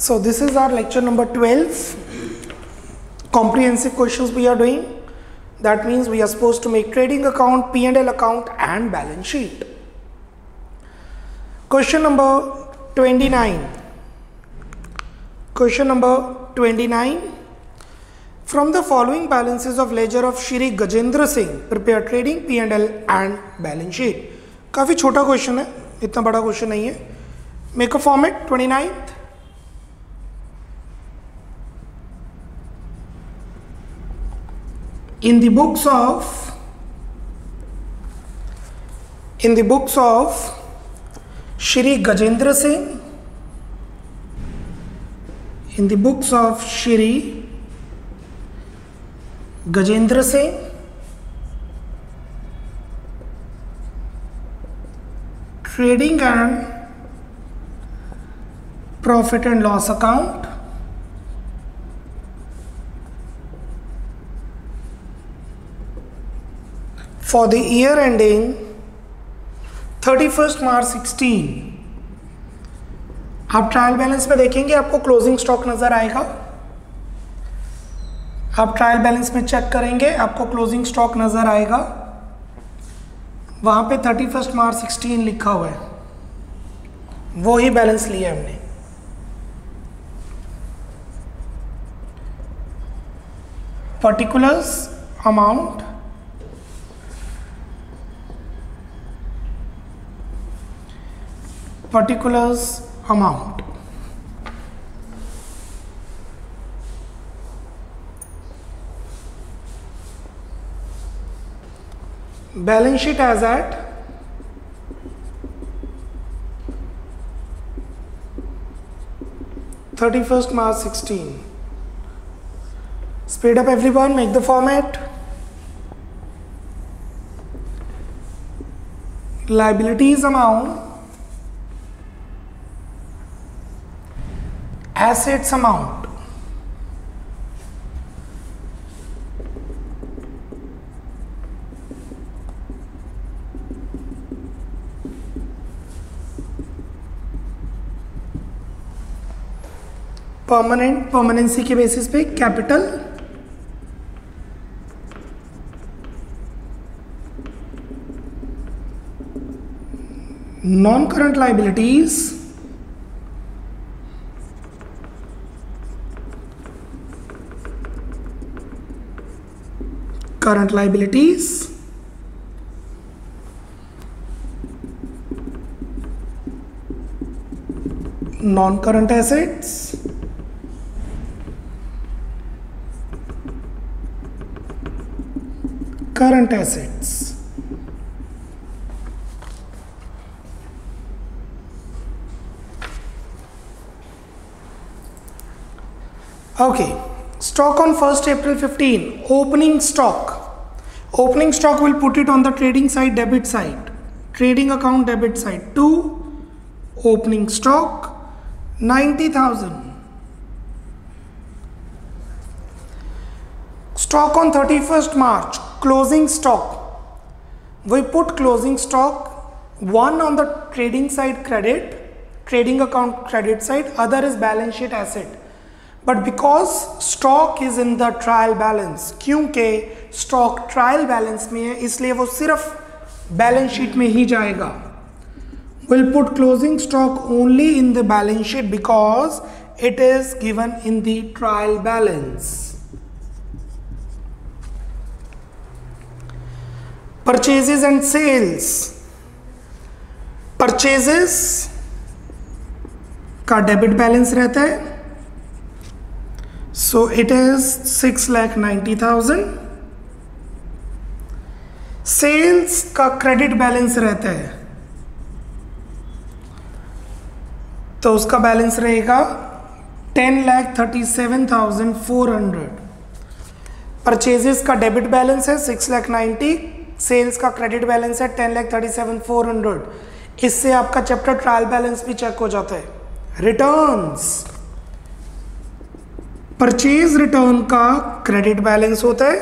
So this is our lecture number 12. Comprehensive questions we are doing. That means we are supposed to make trading account, P&L account and balance sheet. Question number 29. Question number 29. From the following balances of ledger of Shri Gajendra Singh, prepare trading, P&L and balance sheet. काफ़ी छोटा question है, इतना बड़ा question नहीं है. Make a format 29th. In the books of Shri Gajendra Singh, in the books of Shri Gajendra Singh, trading and profit and loss account, for the year ending 31st March 16. आप trial balance में देखेंगे, आपको closing stock नजर आएगा. आप trial balance में check करेंगे, आपको क्लोजिंग स्टॉक नजर आएगा. वहां पे 31st March 16 लिखा हुआ है, वो ही बैलेंस लिया हमने. Particulars amount, particulars amount. Balance sheet as at 31st March 16. Speed up everyone, make the format. Liabilities amount, assets amount, permanency के बेसिस पे capital, non current liabilities, current liabilities, non-current assets, current assets. Okay. Stock on 1st April 15, opening stock. Opening stock will put it on the trading side, debit side. Trading account, debit side. 2, opening stock, 90,000. Stock on 31st March, closing stock. We put closing stock, one on the trading side credit, trading account credit side, other is balance sheet asset. But because stock is in the trial balance, क्योंकि stock trial balance में है, इसलिए वो सिर्फ balance sheet में ही जाएगा. We'll put closing stock only in the balance sheet because it is given in the trial balance. Purchases and sales. Purchases का debit balance रहता है. So it is 6,90,000. सेल्स का क्रेडिट बैलेंस रहता है, तो उसका बैलेंस रहेगा 10,37,400. परचेजेस का डेबिट बैलेंस है 6,90,000, सेल्स का क्रेडिट बैलेंस है 10,37,400. इससे आपका चैप्टर ट्रायल बैलेंस भी चेक हो जाता है. रिटर्न्स, परचेज रिटर्न का क्रेडिट बैलेंस होता है,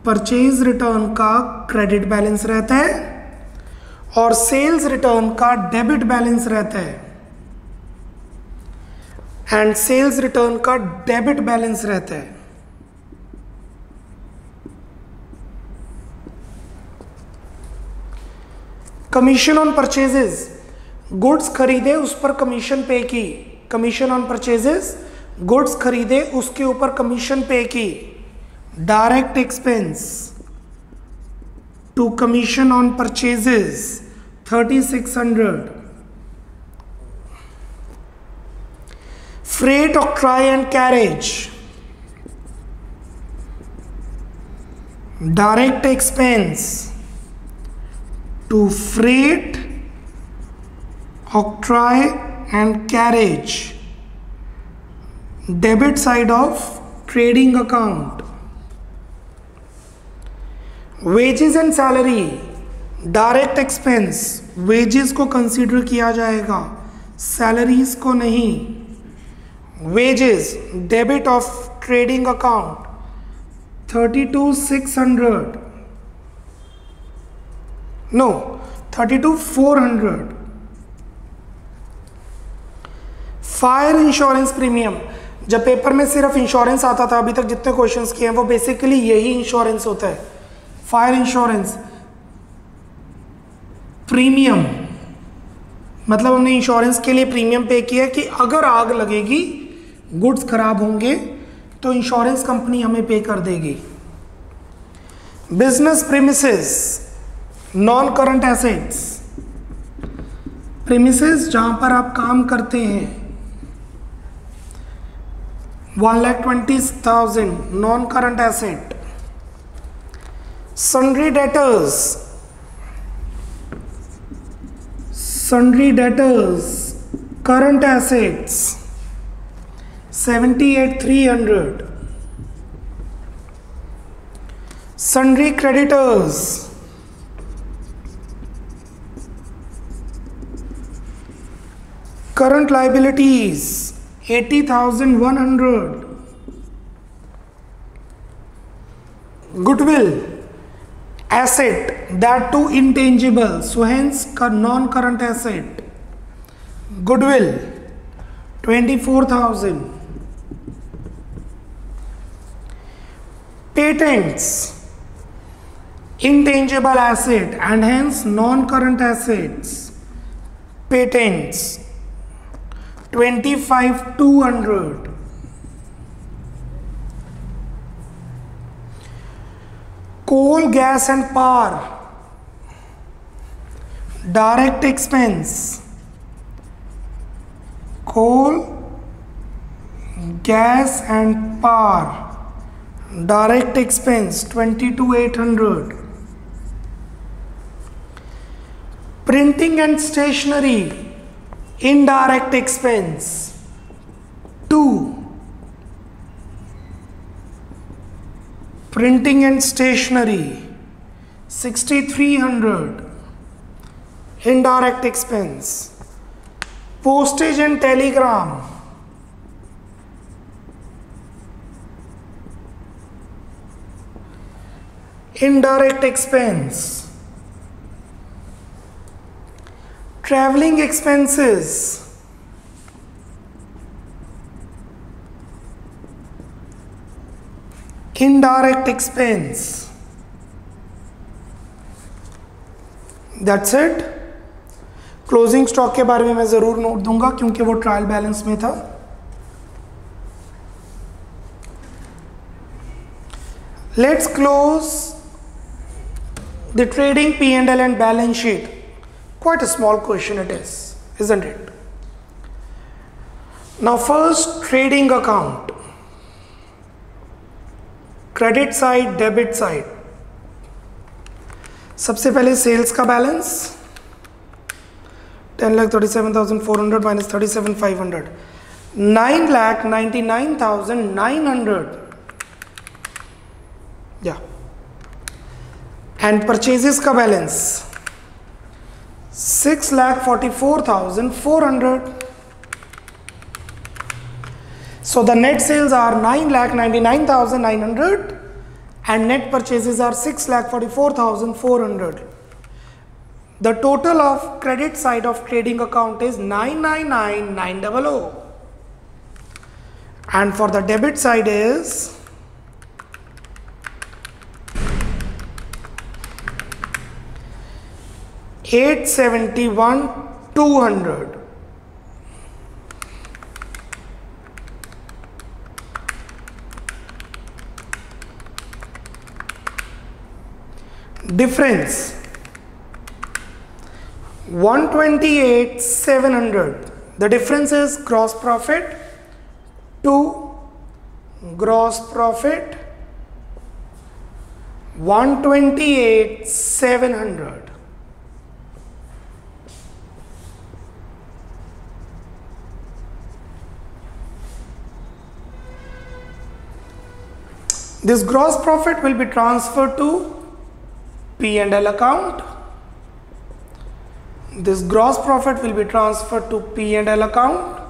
परचेज रिटर्न का क्रेडिट बैलेंस रहता है और सेल्स रिटर्न का डेबिट बैलेंस रहता है. एंड सेल्स रिटर्न का डेबिट बैलेंस रहता है। कमीशन ऑन परचेजेस, गुड्स खरीदे उस पर कमीशन पे की, कमीशन ऑन परचेजेस गुड्स खरीदे उसके ऊपर कमीशन पे की। Direct expense to commission on purchases 3600। Freight octroi and carriage, direct expense to freight octroi and carriage, debit side of trading account। wages and salary, direct expense, wages को consider किया जाएगा, salaries को नहीं। wages debit of trading account 32,600, no 32,400। Fire insurance premium, जब paper में सिर्फ insurance आता था, अभी तक जितने क्वेश्चंस किए हैं वो बेसिकली यही इंश्योरेंस होता है। फायर इंश्योरेंस प्रीमियम मतलब हमने इंश्योरेंस के लिए प्रीमियम पे किया कि अगर आग लगेगी, गुड्स खराब होंगे तो इंश्योरेंस कंपनी हमें पे कर देगी। Business premises, non current assets, premises जहां पर आप काम करते हैं, 1,20,000 non current asset. Sundry debtors, sundry debtors current assets 78,300। Sundry creditors, current liabilities 80,100। goodwill asset, that too intangible, so hence non-current asset। goodwill 24,000। patents intangible asset and hence non-current assets, patents 25,200। coal, gas and power, direct expense, coal, gas and power, direct expense 22,800। printing and stationery, indirect expense 2। printing and stationery 6,300, indirect expense। postage and telegram, indirect expense। traveling expenses, indirect expense। That's it। Closing stock के बारे में मैं जरूर note दूंगा क्योंकि वो trial balance में था। Let's close the trading P&L and balance sheet। Quite a small question it is, isn't it? Now first, trading account, credit side, debit side। सबसे पहले सेल्स का balance 10,37,400 minus 37,500, 9,99,900। yeah, and purchases का balance 6,44,400। So the net sales are 9,99,900 and net purchases are 6,44,400. The total of credit side of trading account is 999,900. and for the debit side is $871,200. Difference 128,700. The difference is gross profit to gross profit 128,700. This gross profit will be transferred to P&L account. This gross profit will be transferred to P&L account,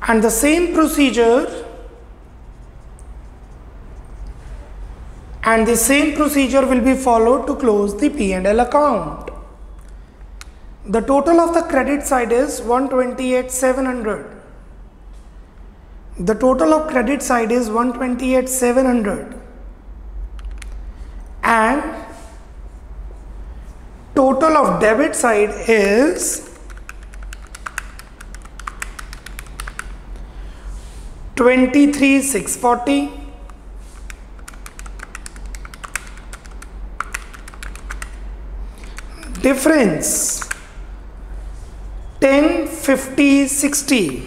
and the same procedure will be followed to close the P&L account. The total of the credit side is 128,700. The total of credit side is 128,700, and total of debit side is 23,640. Difference 1050/60.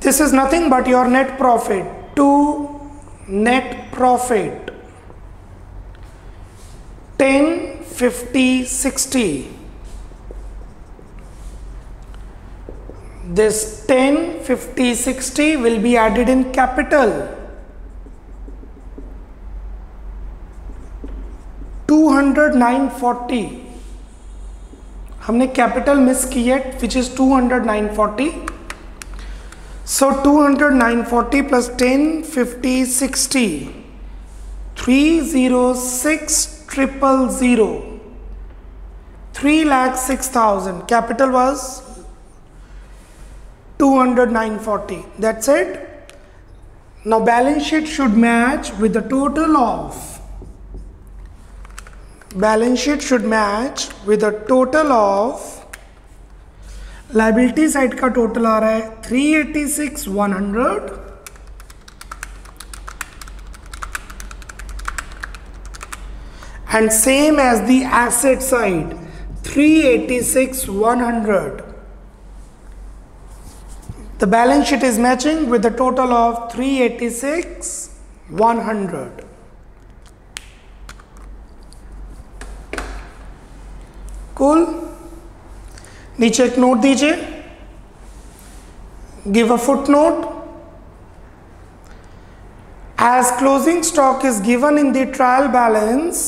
This is nothing but your net profit to net profit 1050/60. This 1050/60 will be added in capital 200,940. हमने capital miss की है which is 200,940. So 200,940 plus 1050/60, 306,000. 3,06,000. Capital was 200,940. That's it. Now balance sheet should match with the total of liability side का total आ रहा है 386,100 and same as the asset side 386,100. The balance sheet is matching with the total of 386,100. Cool. नीचे एक note दीजिए. Give a footnote. As closing stock is given in the trial balance,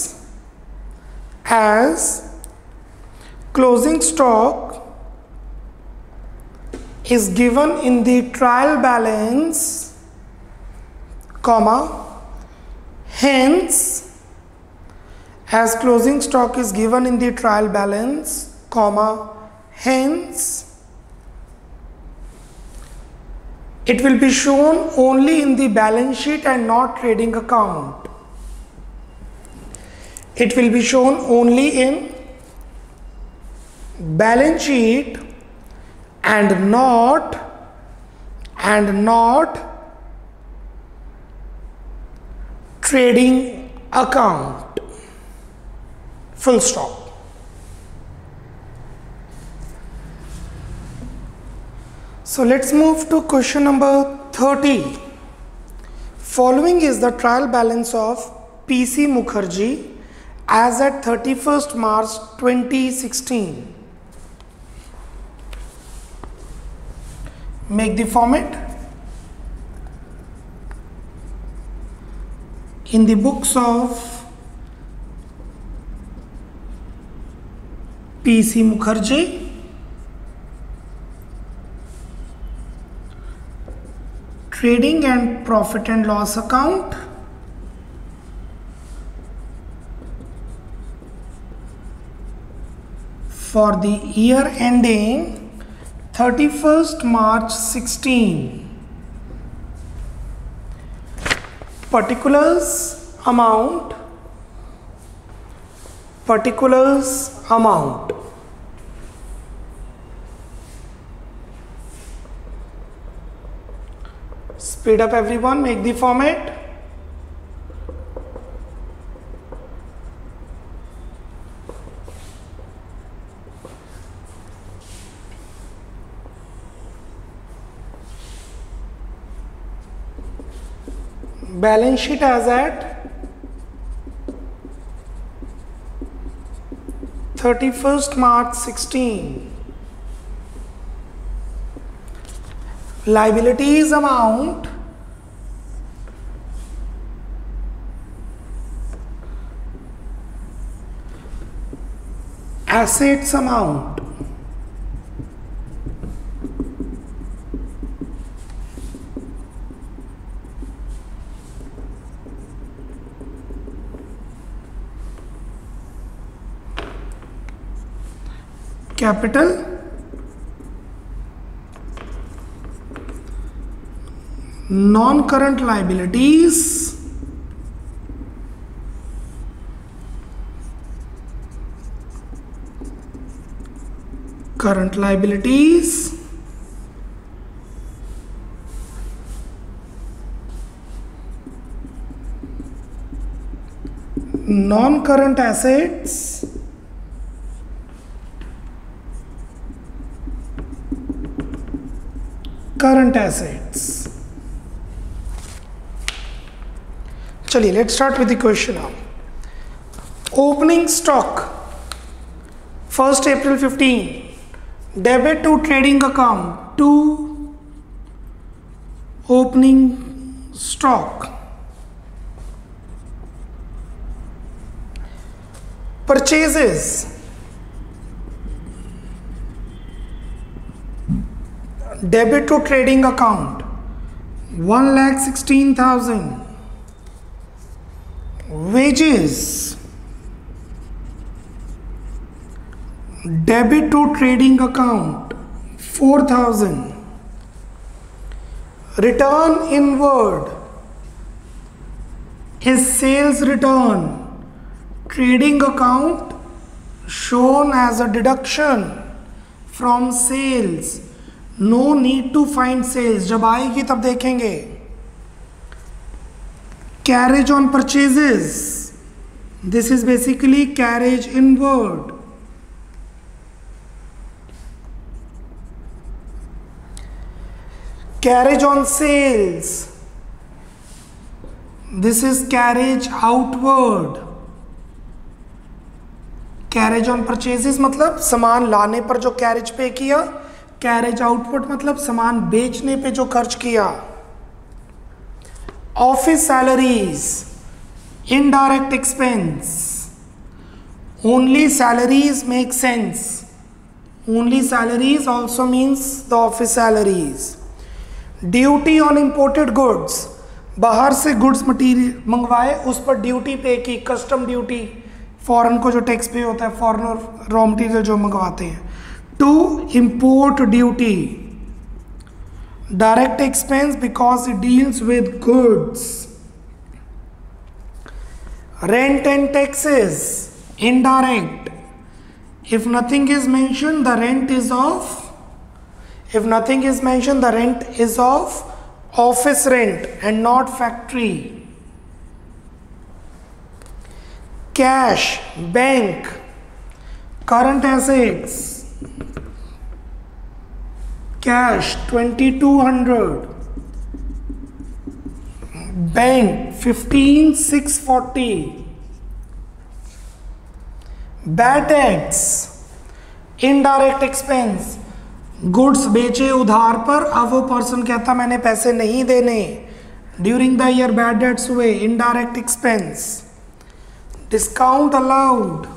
as closing stock is given in the trial balance, comma, hence, as closing stock is given in the trial balance, comma, hence, it will be shown only in the balance sheet and not trading account. It will be shown only in balance sheet and not trading account. Full stop. So let's move to question number 30. Following is the trial balance of PC Mukherjee as at 31st March 2016. Make the format. In the books of PC Mukherjee, trading and profit and loss account, for the year ending 31st March 16. Particulars amount. Speed up everyone, make the format. Balance sheet as at 31st March 16. Liabilities amount. Assets amount. Capital. Non-current liabilities. Current liabilities. Non-current assets. Current assets. चलिए, let's start with the question now. Opening stock 1st April 15. Debit to trading account to opening stock. Purchases. Debit to trading account 1,16,000. Wages. Debit to trading account 4,000. Return inward is sales return. Trading account shown as a deduction from sales. No need to find sales. जब आएगी तब देखेंगे. Carriage on purchases. This is basically carriage inward. Carriage on sales. This is carriage outward. Carriage on purchases मतलब सामान लाने पर जो carriage पे किया. Carriage outward मतलब सामान बेचने पे जो खर्च किया. Office salaries, indirect expense. Only salaries make sense. Only salaries also means the office salaries. Duty on imported goods. बाहर से goods material मंगवाए, उस पर ड्यूटी पे की, कस्टम ड्यूटी. फॉरेन को जो टैक्स पे होता है, फॉरेन रॉ मटेरियल जो मंगवाते हैं. To import duty. Direct expense because it deals with goods. Rent and taxes. Indirect. If nothing is mentioned, the rent is of. If nothing is mentioned, the rent is of office rent and not factory. Cash. Bank. Current assets. Cash 2,200. Bank 15,640. Bad debts. Indirect expense. Goods बेचे उधार पर, अब वो person कहता मैंने पैसे नहीं देने. During the year bad debts हुए. Indirect expense. Discount allowed.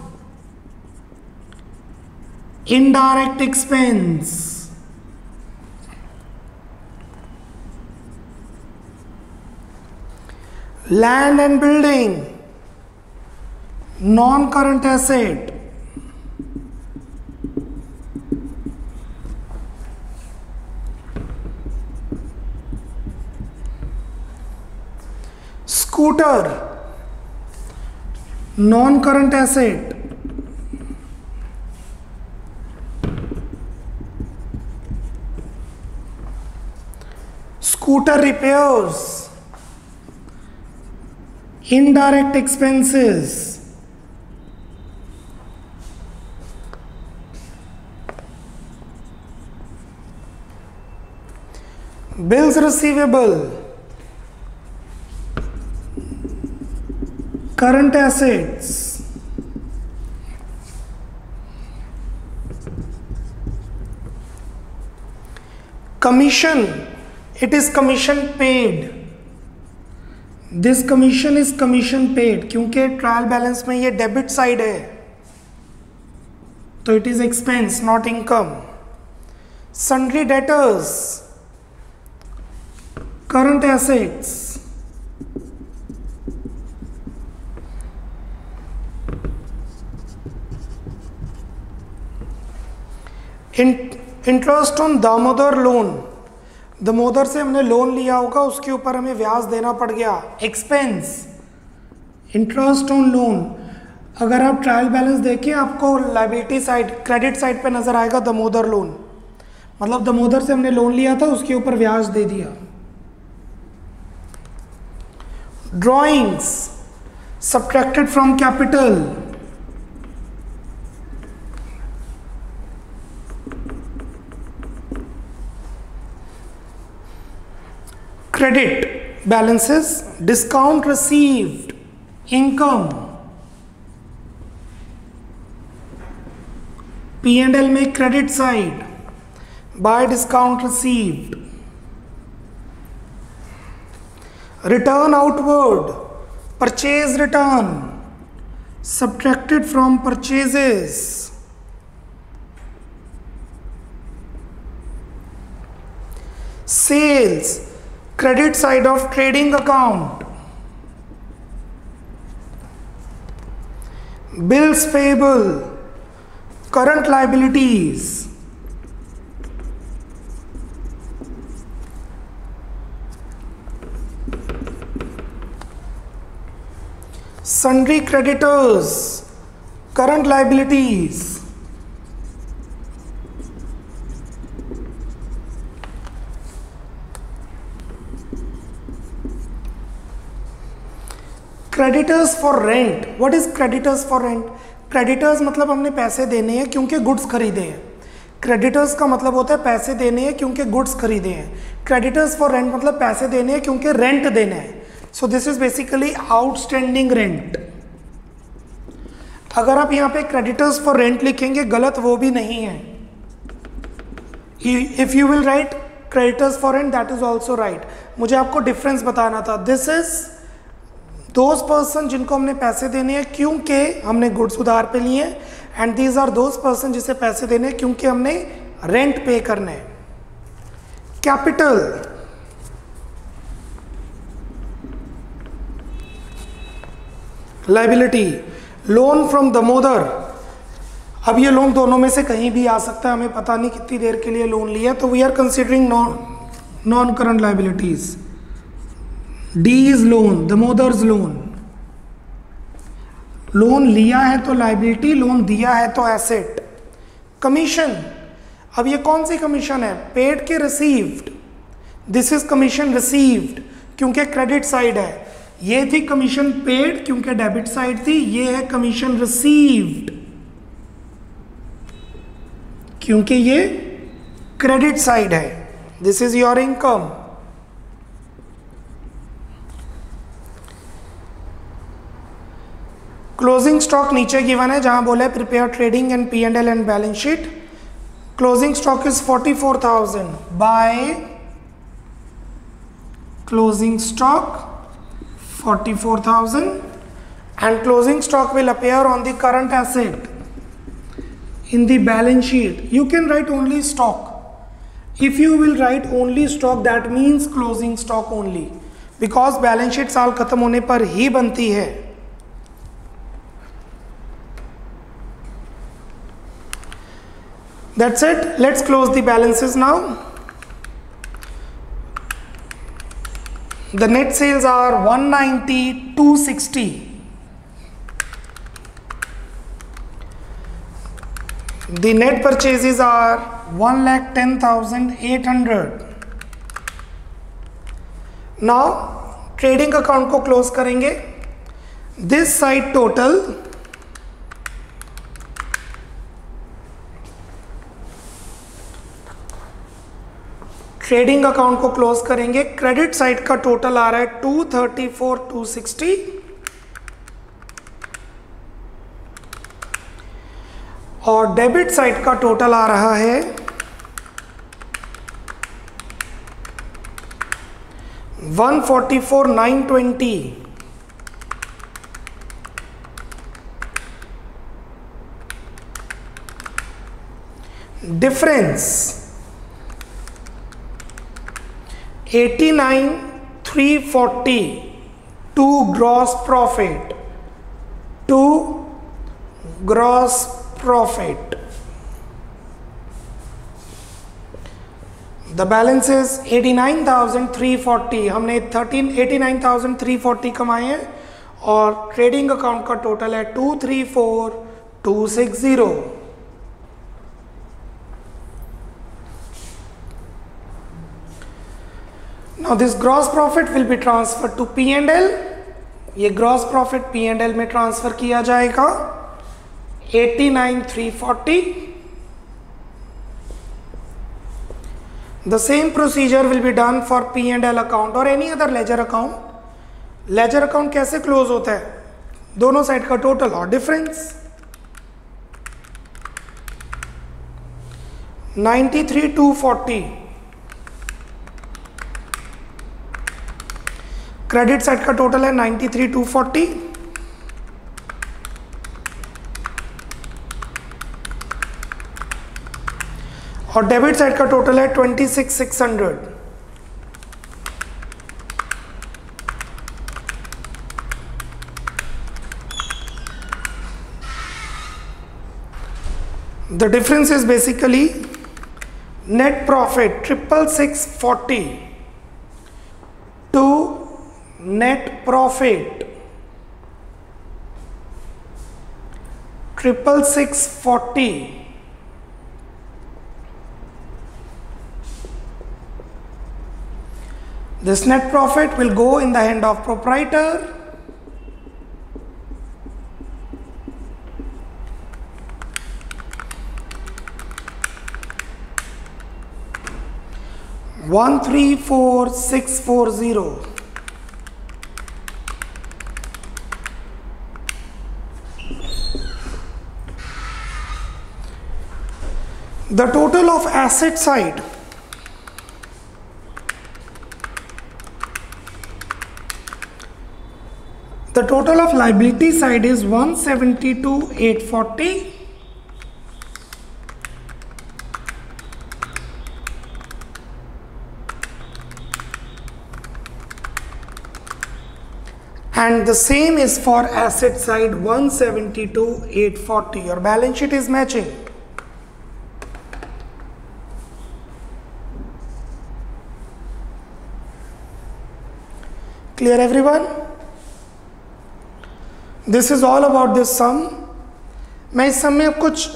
Indirect expense. Land and building, non-current asset. Scooter, non current asset, scooter repairs, indirect expenses, bills receivable, current assets, commission, it is commission paid, this commission is commission paid, क्योंकि trial balance में ये debit side है तो it is expense not income. Sundry debtors, current assets, interest on Damodar loan, Damodar से हमने loan लिया होगा, उसके ऊपर हमें ब्याज देना पड़ गया, एक्सपेंस. इंटरेस्ट ऑन लोन, अगर आप ट्रायल बैलेंस देखें आपको लायबिलिटी साइड, क्रेडिट साइड पे नजर आएगा दामोदर लोन, मतलब दामोदर से हमने लोन लिया था, उसके ऊपर ब्याज दे दिया. Drawings, subtracted from capital, credit balances, discount received, income, P&L में credit side, by discount received, return outward, purchase return, subtracted from purchases, sales, credit side of trading account, bills payable, current liabilities, sundry creditors, current liabilities, creditors for rent. What is creditors for rent? Creditors मतलब हमने पैसे देने हैं क्योंकि goods खरीदे हैं. Creditors का मतलब होता है पैसे देने हैं क्योंकि गुड्स खरीदे हैं. क्रेडिटर्स फॉर रेंट मतलब पैसे देने हैं क्योंकि रेंट देना है. So this is basically outstanding rent. अगर आप यहाँ पे क्रेडिटर्स फॉर रेंट लिखेंगे गलत वो भी नहीं है. If you will write creditors for rent that is also right. मुझे आपको डिफरेंस बताना था. दिस इज दोज पर्सन जिनको हमने पैसे देने हैं क्योंकि हमने गुड्स उधार पे लिए, and these are those person जिसे पैसे देने हैं क्योंकि हमने रेंट पे करना है. Capital, liability, loan from Damodar. अब ये लोन दोनों में से कहीं भी आ सकता है, हमें पता नहीं कितनी देर के लिए लोन लिया, तो we are considering non current liabilities. The is loan, Damodar's loan. Loan लिया है तो लायबिलिटी, लोन दिया है तो एसेट. कमीशन, अब ये कौन सी कमीशन है? पेड के received. This is commission received क्योंकि क्रेडिट साइड है. ये थी कमीशन पेड क्योंकि डेबिट साइड थी. ये है कमीशन रिसीव्ड क्योंकि ये क्रेडिट साइड है. This is your income. Closing stock नीचे गिवन है जहां बोला है prepare trading and P&L and balance sheet. Closing stock is 44,000 by closing stock 44,000 and closing stock will appear on the current asset in the balance sheet. You can write only stock. If you will write only stock that means closing stock only because balance sheet साल खत्म होने पर ही बनती है. That's it. Let's close the balances now. The net sales are 190, 260. The net purchases are 1,10,800. Now trading account को close करेंगे. This side total trading account को close करेंगे. क्रेडिट साइड का टोटल आ रहा है 234,260 और डेबिट साइड का टोटल आ रहा है 144,920. Difference 89,340 to gross profit. To gross profit. The balance is 89,340. हमने 89,340 कमाए हैं और ट्रेडिंग अकाउंट का टोटल है 234,260. Now this gross profit will be transferred to P&L. ये gross profit P&L में ट्रांसफर किया जाएगा 89,340. The same procedure will be done for P&L account or any other ledger account. Ledger account कैसे close होता है? दोनों side का total और डिफरेंस. 93,240. क्रेडिट साइड का टोटल है 93,240 और डेबिट साइड का टोटल है 26,600. The difference is basically net profit 6,640 to net profit 6,640. This net profit will go in the hand of proprietor. $134,640. The total of asset side the total of liability side is 172,840 and the same is for asset side 172,840. Your balance sheet is matching. Clear everyone? This is all about this sum. मैं इस सम में अब कुछ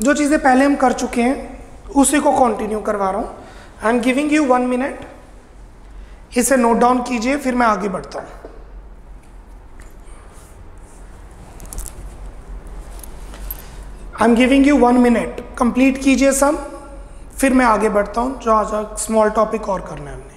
जो चीज़ें पहले हम कर चुके हैं उसी को कंटिन्यू करवा रहा हूँ. I am giving you 1 minute. इसे नोट डाउन कीजिए फिर मैं आगे बढ़ता हूँ. I am giving you 1 minute. Complete कीजिए सम फिर मैं आगे बढ़ता हूँ. जो आज स्मॉल टॉपिक और करना है हमने.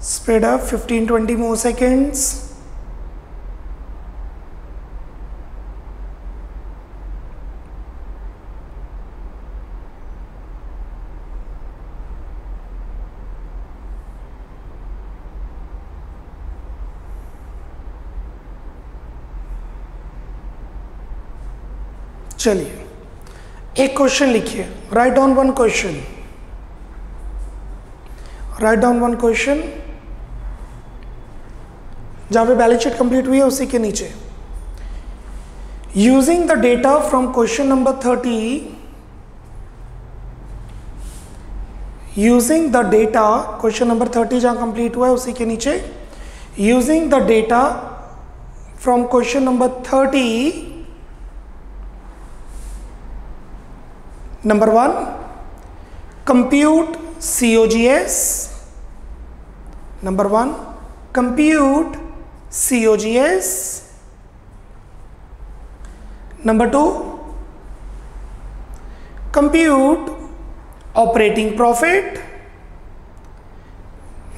Speed up 15-20 more seconds. चलिए एक क्वेश्चन लिखिए, write down one question, write down one question जहां पे बैलेंस शीट कंप्लीट हुई है उसी के नीचे। Using the data from question number 30, using the data, question number 30 जहां कंप्लीट हुआ है उसी के नीचे, using the data from question number 30, number 1, compute COGS, number 1, compute COGS, number 2, compute operating profit,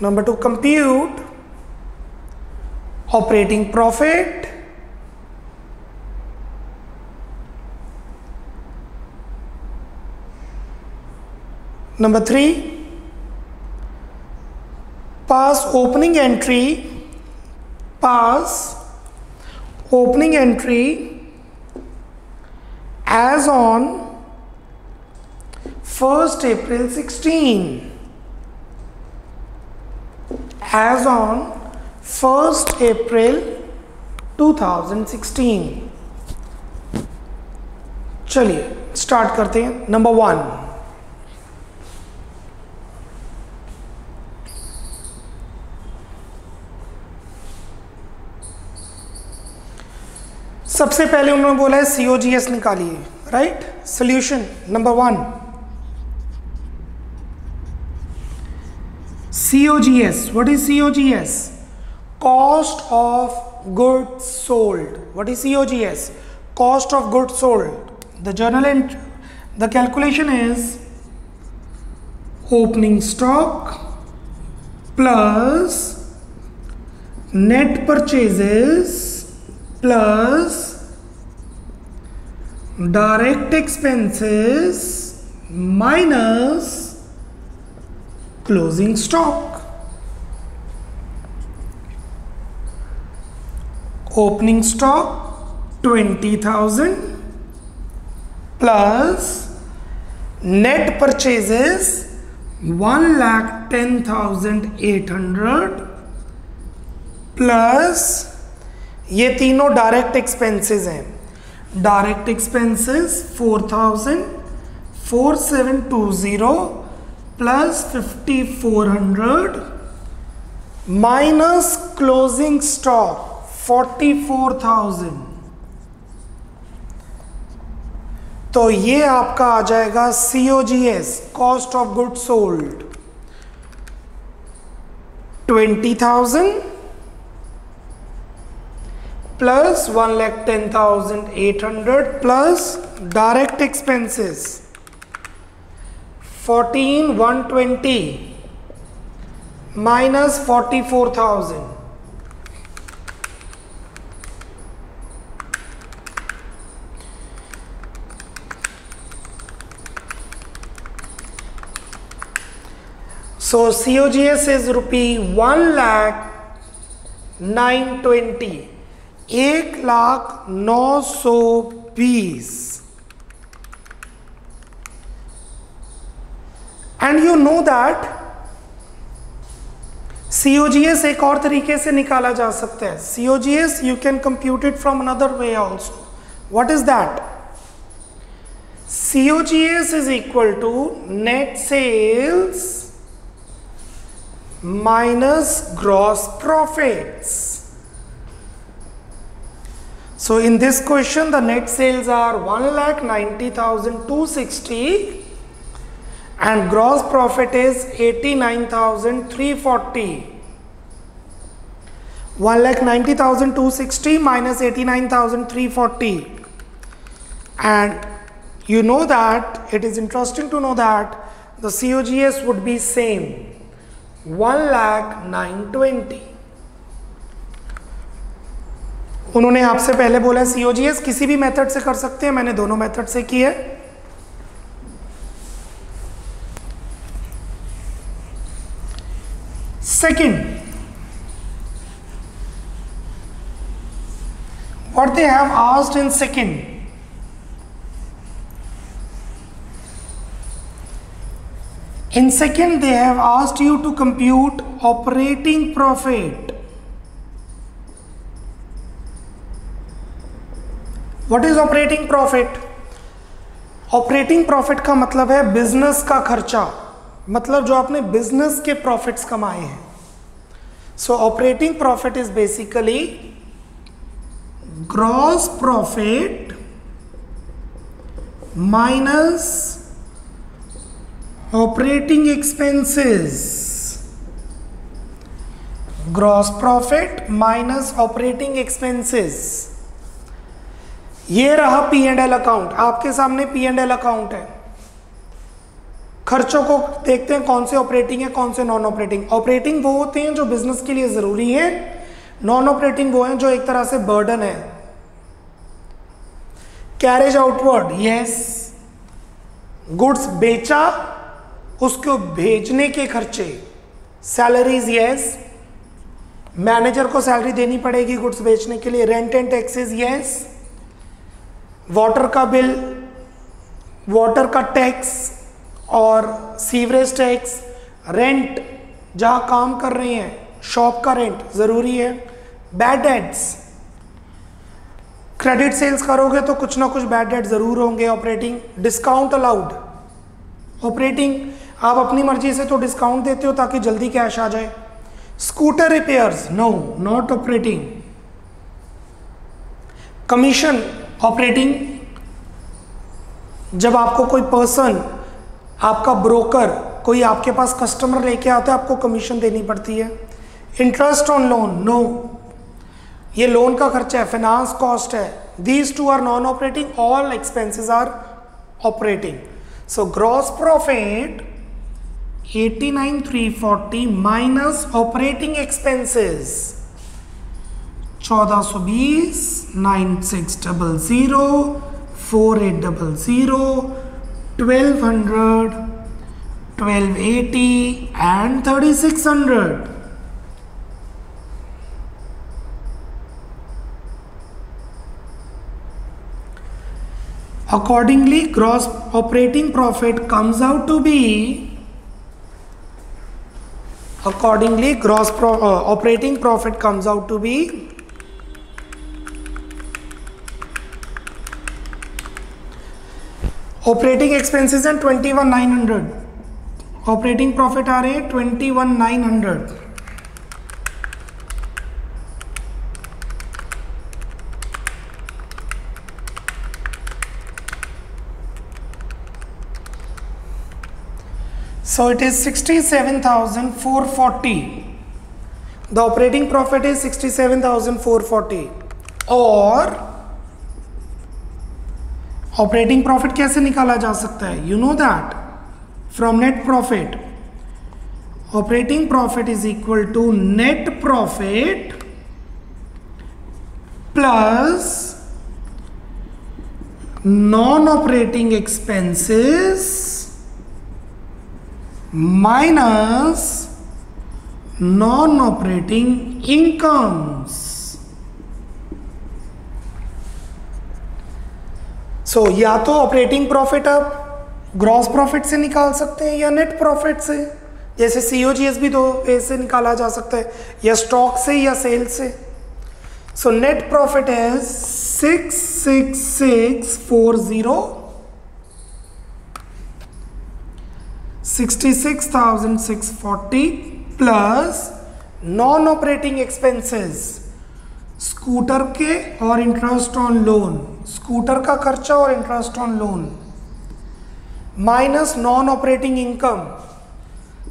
number 2, compute operating profit, number 3, pass opening entry, pass opening entry as on 1st April 16, as on 1st April 2016। चलिए start करते हैं। Number 1, सबसे पहले उन्होंने बोला है COGS निकालिए, right. Solution number 1, COGS, what is COGS? Cost of goods sold. What is COGS? Cost of goods sold. The journal entry, the calculation is opening stock plus net purchases plus direct expenses minus closing stock. Opening stock 20,000 plus net purchases 1,10,800 plus ये तीनों direct expenses हैं। Direct expenses 4,4720 plus 5,400 minus closing stock 44,000, तो ये आपका आ जाएगा COGS, cost of good sold 20,000 plus 1,10,800 plus direct expenses 14,120 minus 44,000, so COGS is ₹1,09,20, 1,09,20, and you know that COGS एक और तरीके से निकाला जा सकता है। COGS you can compute it from another way also. What is that? COGS is equal to net sales minus gross profits. So in this question the net sales are 1,90,260 and gross profit is 89,340. 1,90,260 minus 89,340, and you know that it is interesting to know that the COGS would be same, 1,09,20। उन्होंने आपसे पहले बोला COGS किसी भी method से कर सकते हैं, मैंने दोनों मेथड से की है। Second, what they have asked in second, In second, they have asked you to compute operating profit. What is operating profit? Operating profit का मतलब है बिजनेस का खर्चा, मतलब जो आपने बिजनेस के प्रॉफिट्स कमाए हैं. सो operating profit is basically gross profit minus operating expenses. Gross profit minus operating expenses. ये रहा पी एंड एल अकाउंट. आपके सामने पी एंड एल अकाउंट है. खर्चों को देखते हैं कौन से ऑपरेटिंग है कौन से नॉन ऑपरेटिंग. ऑपरेटिंग वो होते हैं जो बिजनेस के लिए जरूरी है, नॉन ऑपरेटिंग वो हैं जो एक तरह से बर्डन है. Carriage outward, yes. गुड्स बेचा, उसको भेजने के खर्चे. Salaries, yes. मैनेजर को सैलरी देनी पड़ेगी गुड्स बेचने के लिए. Rent and taxes, yes. Water का बिल, वाटर का टैक्स और सीवरेज टैक्स. रेंट, जहाँ काम कर रहे हैं शॉप का रेंट ज़रूरी है. बैड डेट्स, क्रेडिट सेल्स करोगे तो कुछ ना कुछ बैड डेट ज़रूर होंगे. ऑपरेटिंग. Discount allowed, operating. आप अपनी मर्जी से तो डिस्काउंट देते हो ताकि जल्दी कैश आ जाए. Scooter repairs, no, not operating. Commission, operating. जब आपको कोई पर्सन, आपका ब्रोकर, कोई आपके पास कस्टमर लेके आता है, आपको कमीशन देनी पड़ती है. इंटरेस्ट ऑन लोन, नो, ये लोन का खर्चा है, फाइनेंस कॉस्ट है. These two are non operating, all expenses are operating. So gross profit 89,340 minus operating expenses 1420, 9600, 4800, 1200, 1280 and 3600. Accordingly, gross operating profit comes out to be operating profit comes out to be operating expenses हैं 21,900. Operating profit आ रहे हैं 21,900. So it is 67,440. The operating profit is 67,440. और operating profit कैसे निकाला जा सकता है? You know that from net profit. Operating profit is equal to net profit plus non operating expenses minus non operating incomes. So या तो operating profit आप gross profit से निकाल सकते हैं या नेट प्रॉफिट से, जैसे COGS भी दो वे से निकाला जा सकता है, या स्टॉक से या सेल से. सो नेट प्रॉफिट है 66,640, 66,640 plus non operating expenses, scooter के और इंटरेस्ट ऑन लोन, स्कूटर का खर्चा और interest on loan, minus non operating income.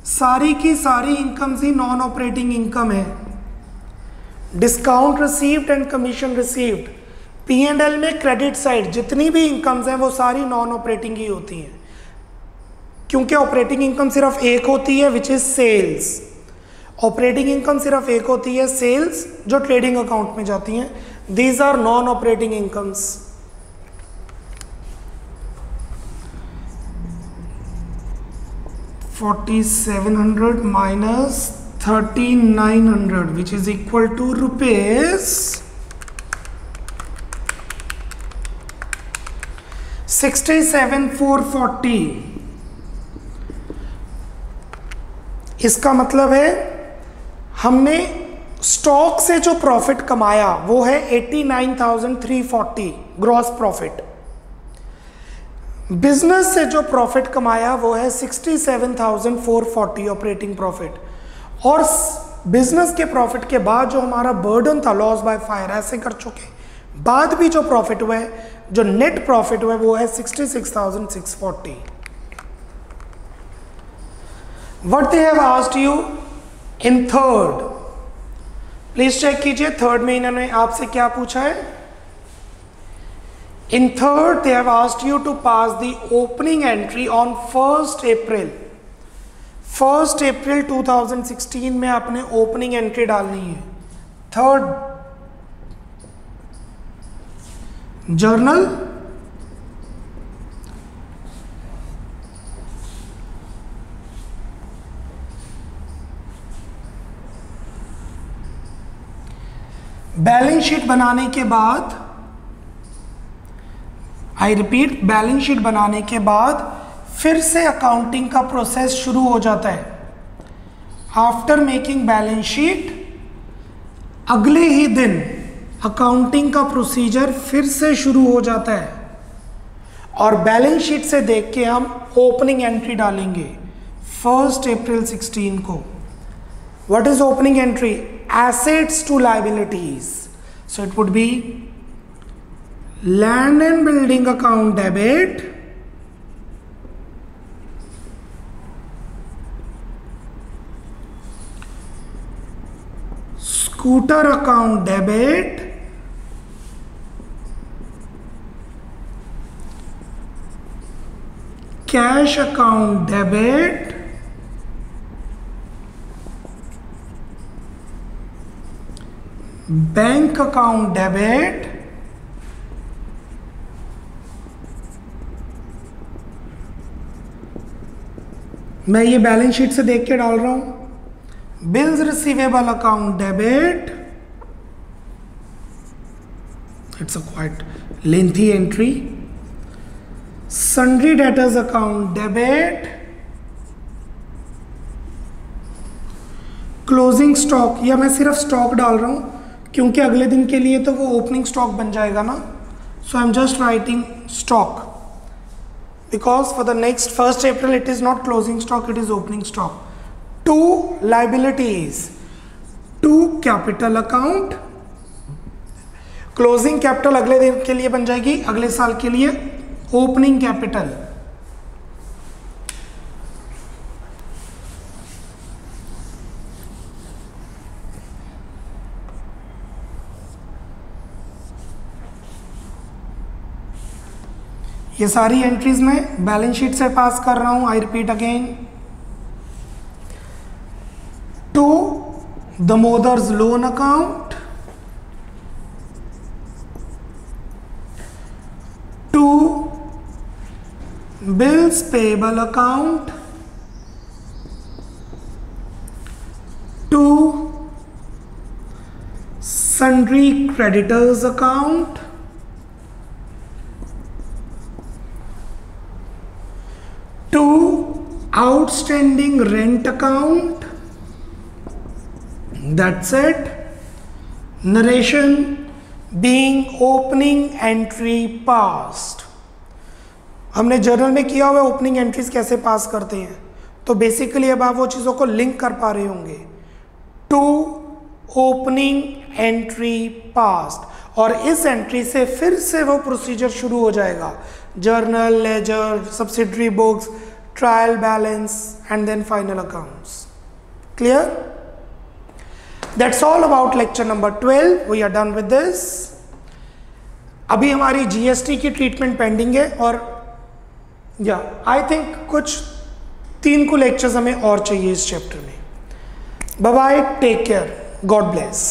सारी की सारी इनकम्स ही नॉन ऑपरेटिंग इनकम है. Discount received and commission received. P&L में क्रेडिट साइड जितनी भी इनकम्स हैं वो सारी नॉन ऑपरेटिंग ही होती हैं, क्योंकि ऑपरेटिंग इनकम सिर्फ एक होती है which is sales. Operating income सिर्फ एक होती है सेल्स, जो ट्रेडिंग अकाउंट में जाती हैं. These are non operating incomes. $4,700 minus 3,900 which is equal to rupees 67,440. इसका मतलब है हमने स्टॉक से जो प्रॉफिट कमाया वो है 89,340 ग्रॉस प्रॉफिट। बिजनेस से जो प्रॉफिट कमाया वो है 67,440 ऑपरेटिंग प्रॉफिट। और बिजनेस के प्रॉफिट के बाद जो हमारा बर्डन था लॉस बाय फायर, ऐसे कर चुके बाद भी जो प्रॉफिट हुआ है, जो नेट प्रॉफिट हुआ है वो है 66,640। What they have asked you in third, please check कीजिए थर्ड में इन्होंने आपसे क्या पूछा है। In third they have asked you to pass the opening entry on 1st April। 1st April 2016 में आपने ओपनिंग एंट्री डालनी है। थर्ड जर्नल बैलेंस शीट बनाने के बाद, आई रिपीट, बैलेंस शीट बनाने के बाद फिर से अकाउंटिंग का प्रोसेस शुरू हो जाता है। आफ्टर मेकिंग बैलेंस शीट अगले ही दिन अकाउंटिंग का प्रोसीजर फिर से शुरू हो जाता है और बैलेंस शीट से देख के हम ओपनिंग एंट्री डालेंगे 1st April 16 को। What is opening entry? Assets to liabilities. So it would be land and building account debit, scooter account debit, cash account debit, bank account debit, मैं ये balance sheet से देख के डाल रहा हूं। Bills receivable account debit, it's a quite lengthy entry, sundry debtors account debit, closing stock, या मैं सिर्फ स्टॉक डाल रहा हूं क्योंकि अगले दिन के लिए तो वो ओपनिंग स्टॉक बन जाएगा ना। So I am just writing stock because for the next 1st April it is not closing stock, it is opening stock. 2 liabilities, 2 capital account, closing capital अगले दिन के लिए बन जाएगी, अगले साल के लिए opening capital। ये सारी एंट्रीज में बैलेंस शीट से पास कर रहा हूं। I repeat again, to Damodar's loan account, to bills payable account, to sundry creditors account, outstanding rent account, that's it. Narration being opening entry passed। हमने जर्नल में किया हुआ ओपनिंग एंट्रीज कैसे पास करते हैं, तो बेसिकली अब आप वो चीज़ों को लिंक कर पा रहे होंगे। टू ओपनिंग एंट्री पास्ड, और इस एंट्री से फिर से वो प्रोसीजर शुरू हो जाएगा, journal, ledger, subsidiary books, trial balance and then final accounts। Clear? That's all about lecture number 12। We are done with this। अभी हमारी GST की ट्रीटमेंट पेंडिंग है और आई थिंक कुछ 3 को लेक्चर्स हमें और चाहिए इस चैप्टर में। Bye bye, take care, God bless.